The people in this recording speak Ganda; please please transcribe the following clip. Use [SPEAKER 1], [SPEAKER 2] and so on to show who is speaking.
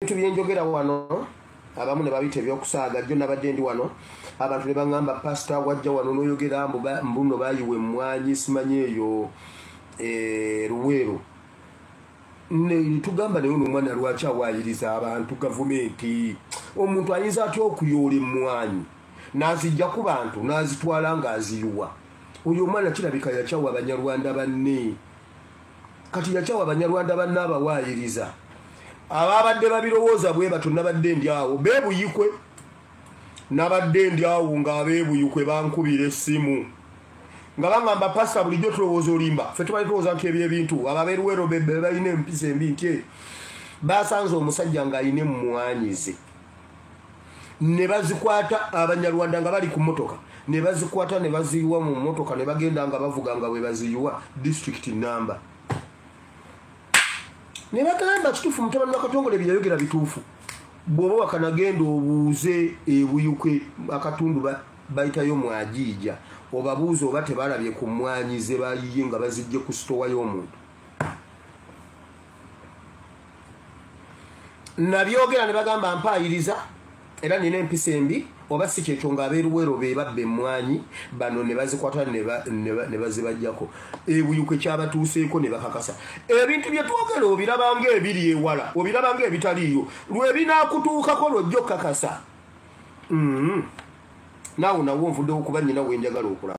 [SPEAKER 1] ebintu byenjogera wano abamu ne babita ebyokusaaga jjo nabadde ndi wano abantu ne baŋŋamba pasita wajja wano n'oyogera mbuno bayiwe emmwanyi simanyi eyo Luweero tugamba naye ono omwana lwaki awaayiriza abantu gavumenti omuntu ayinza atya okuyoola emmwanyi n'azijja ku bantu n'azitwala ng'aziyiwa oyo omwana kirabika yakyawa abanyarwanda banne kati yakyawa abanyarwanda banne abawaayiriza ababadde babirowooza bwe batyo nabadde ndi awo beebuyikwe nabadde ndi awo ng'abeebuyikwe bankubira essimu nga baŋŋamba pasita bulijjo tulowooza olimba ffe tubali tulowooza nti ebyebintu ababeeruwero be balina empisa embi nti basanze omusajja ng'alina emmwanyi ze ne bazikwata abanyarwanda nga bali ku mmotoka ne bazikwata ne baziyiwa mu mmotoka ne bagenda nga bavuga nga bwe baziyiwa district number ne bagamba kituufu mutabani wa Katongole byayogera bituufu bw'oba wakanagenda obuuze ebuyukwe akatundu bayitayo Mwajiija obabuuza oba tebalabye ku mmwanyi ze bayiye nga bazijje ku sitowa y'omuntu nabyogera ne bagamba mpaayiriza era nina empisa embi oba si kyekyo ng'abeeruwero be babba emmwanyi bano ne bazikwata ne bazibajjako ebuyuke kyabatuuseeko ne bakakasa ebintu bye twogera obirabanga ebiri ewala obirabanga ebitaliiyo lwe binaakutuukako lwojja okkakasa naawe nawo nvuddewo kuba nnyina wenjagala okulaba